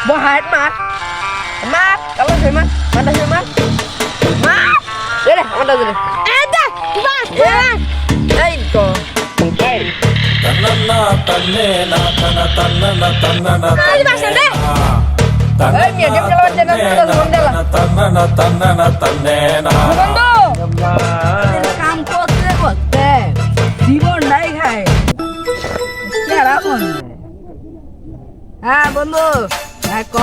Buat mat. Mat, kalau saya mat, mana saya mat? Mat. Deh, mana dulu? Ada, bas, bas. Itu. Tanana tanena tana tanana tanana Kali bas deh. Dia kalau jangan kita semua lah. tanana tanana tanena Bando. কাম করতে করতে জীবনটাই খায় কেরকম হ্যাঁ বন্ধু হ্যাঁ ক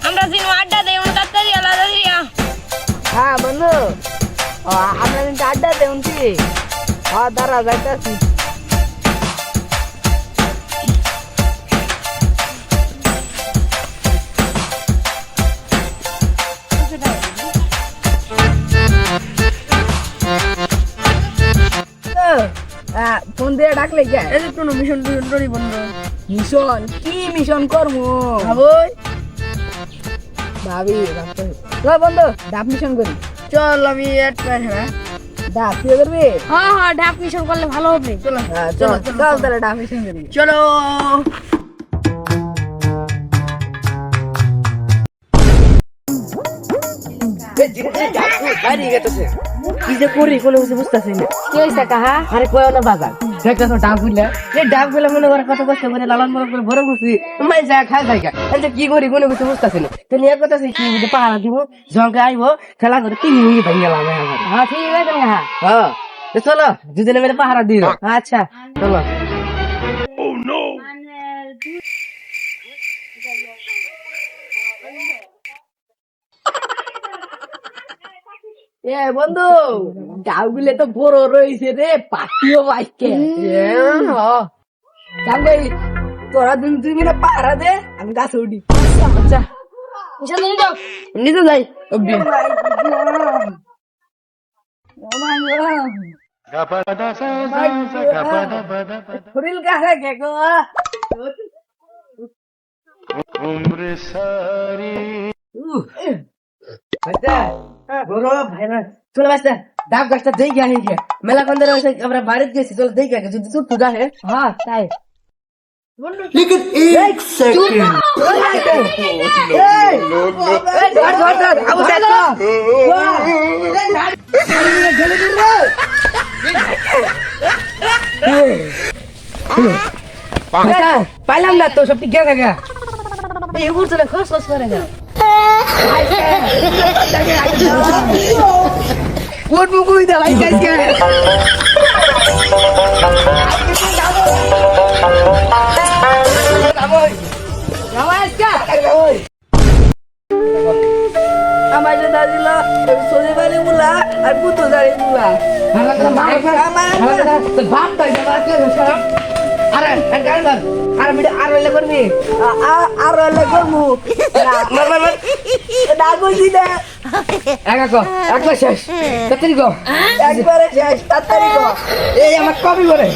আমরা দিন আড্ডা দেই উনি তাড়াতাড়ি আলাদা দিয়া হ্যাঁ বন্ধু আমরা কিন্তু আড্ডা দেউন কি দাঁড়া যাইতেছি ফোন দিয়ে ডাকলে কে এই তো মিশন করি বন্ধু মিশন কি মিশন করবো ভাবই ভাবি চল বন্ধু ডাব মিশন করি চল আমি ডাব তুই করবি হ্যাঁ হ্যাঁ ডাক মিশন করলে ভালো হবে চলো চলো চল তাহলে ডাব মিশন করি চলো বাইরে গেছে কি যে করি কোনো কিছু বুঝতেছি না কি হইছে কাহা আরে কয় না বাজার দেখতেছো ডাব গুলা এই ডাব গুলা মনে করে কত কষ্ট করে লালন পালন করে বড় করছি মাই যা খাই জায়গা এটা কি করি কোনো কিছু বুঝতেছি না তো নিয়ে কথা কি বুঝে পাহারা দিব জঙ্গে আইবো খেলা করে 3 মিনিট ভেঙে গেলাম হ্যাঁ ঠিক আছে কাহা হ্যাঁ তো চলো দুজনে মিলে পাহারা দিও আচ্ছা চলো এ বন্ধু ডাউগুলো তো বড় রয়েছে রে পাটিও বাইকে জানবে তোরা দুই মিলে পাহারা দে আমি গাছে উঠি আচ্ছা মিশন দিন তো নিতে যাই শরীর কাছে গেগো আচ্ছা বড় ভাই না চলো বাচ্চা ডাব গাছটা দেখে আনি গিয়ে মেলা কন্দরে আমরা বাড়িতে গেছি চলো দেখে আগে যদি তুই তুই হ্যাঁ তাই लेकिन एक सेकंड পাইলাম না তো সব ঠিক গেছে গা এই উঠলে খস খস করে গা কোন মুকুই দা ভাই কাজ আমার যে দাদিল সোজে বাড়ি গুলা আর পুতো দাড়ি গুলা ভাব তাই আরে আর মিটে আর হইলে করবি আর হইলে করবো ডাকবি না একবার শেষ তাড়াতাড়ি গো একবারে শেষ তাড়াতাড়ি গো এই আমার কবি করে